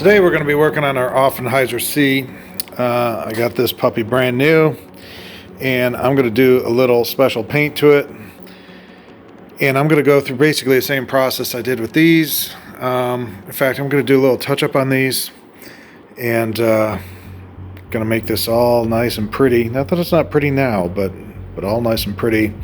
Today we're going to be working on our Offenhauser C. I got this puppy brand new, and I'm going to do a little special paint to it. And I'm going to go through basically the same process I did with these. In fact, I'm going to do a little touch up on these, and going to make this all nice and pretty. Not that it's not pretty now, but all nice and pretty.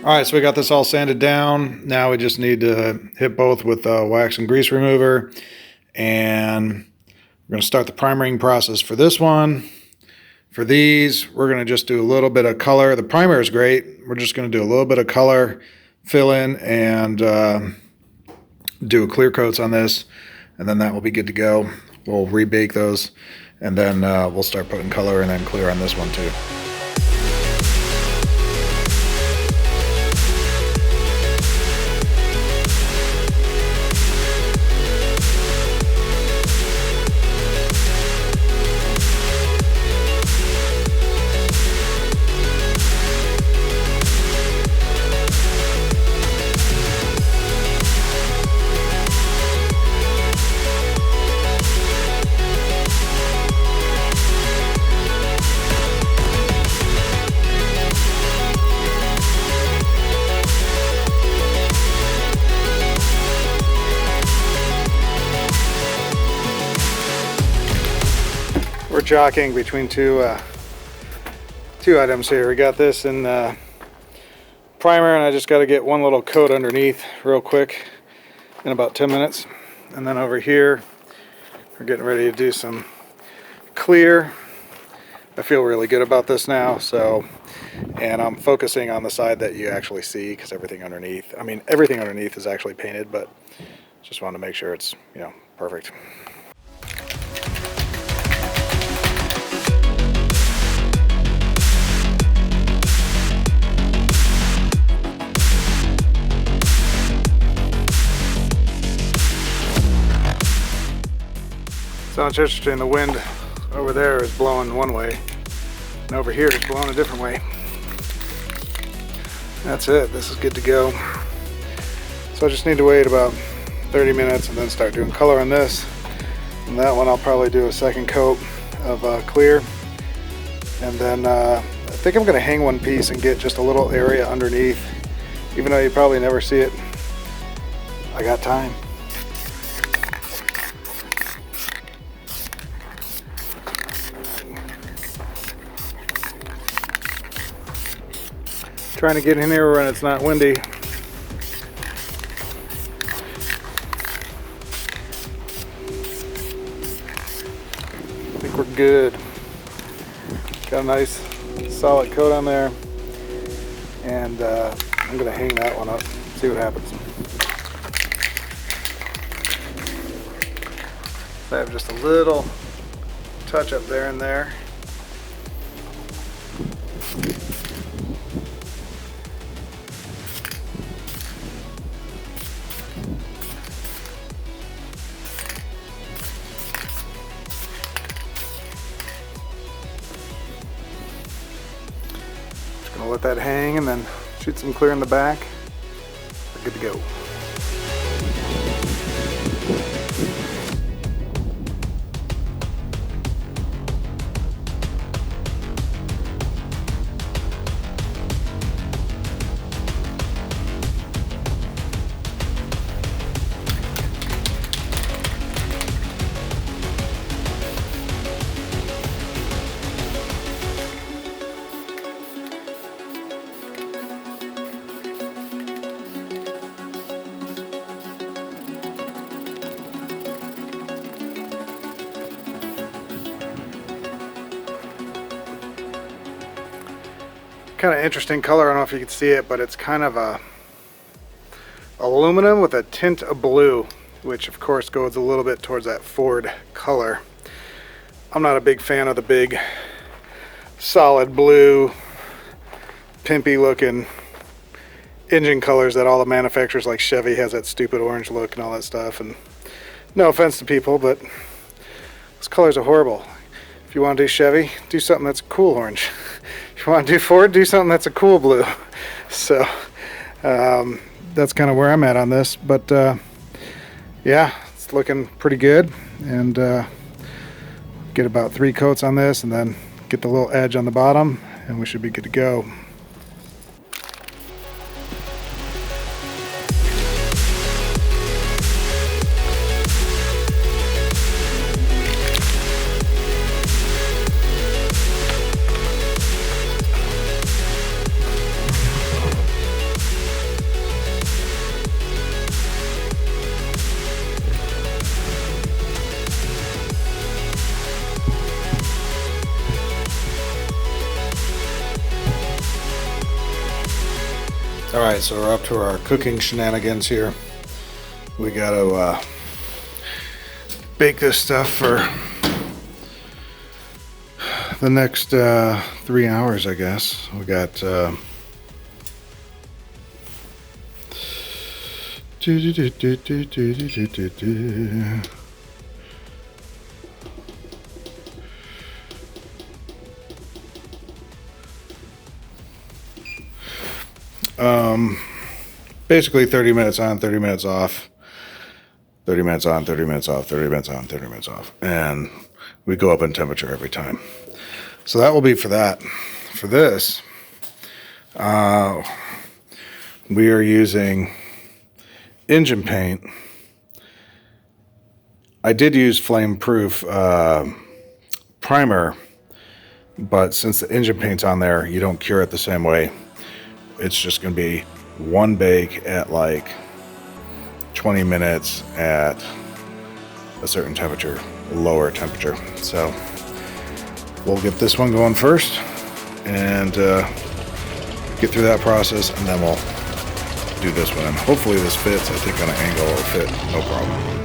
Alright, so we got this all sanded down. Now we just need to hit both with wax and grease remover. And we're going to start the primering process for this one. For these, we're going to just do a little bit of color. The primer is great. We're just going to do a little bit of color, fill in, and do a clear coats on this. And then that will be good to go. We'll rebake those, and then we'll start putting color and then clear on this one too. We're jockeying between two items here. We got this in primer, and I just got to get one little coat underneath real quick in about 10 minutes. And then over here, we're getting ready to do some clear. I feel really good about this now, and I'm focusing on the side that you actually see, because everything underneath is actually painted, but just want to make sure it's, perfect. Sounds interesting. The wind over there is blowing one way, and over here it's blowing a different way. That's it. This is good to go. So I just need to wait about 30 minutes and then start doing color on this. And that one I'll probably do a second coat of clear. And then I think I'm going to hang one piece and get just a little area underneath. Even though you probably never see it, I got time. Trying to get in here when it's not windy. I think we're good. Got a nice solid coat on there, and I'm going to hang that one up, see what happens. So I have just a little touch up there and there. Gonna let that hang and then shoot some clear in the back. We're good to go. kind of interesting color. I don't know if you can see it, but it's kind of a aluminum with a tint of blue, which of course goes a little bit towards that Ford color. I'm not a big fan of the big solid blue pimpy looking engine colors that all the manufacturers, like Chevy has that stupid orange look and all that stuff. And no offense to people, but those colors are horrible. If you want to do Chevy, do something that's a cool orange. If you want to do Ford, do something that's a cool blue. So that's kind of where I'm at on this. But yeah, it's looking pretty good. And get about 3 coats on this and then get the little edge on the bottom and we should be good to go. Alright, so we're up to our cooking shenanigans here. We gotta bake this stuff for the next 3 hours, I guess. We got basically 30 minutes on, 30 minutes off, 30 minutes on, 30 minutes off, 30 minutes on, 30 minutes off, and we go up in temperature every time. So that will be for that. For this, we are using engine paint. I did use flame proof primer, but since the engine paint's on there, you don't cure it the same way. It's just going to be one bake at like 20 minutes at a certain temperature, lower temperature. So we'll get this one going first and get through that process, and then we'll do this one. And hopefully this fits. I think on an angle it'll fit, no problem.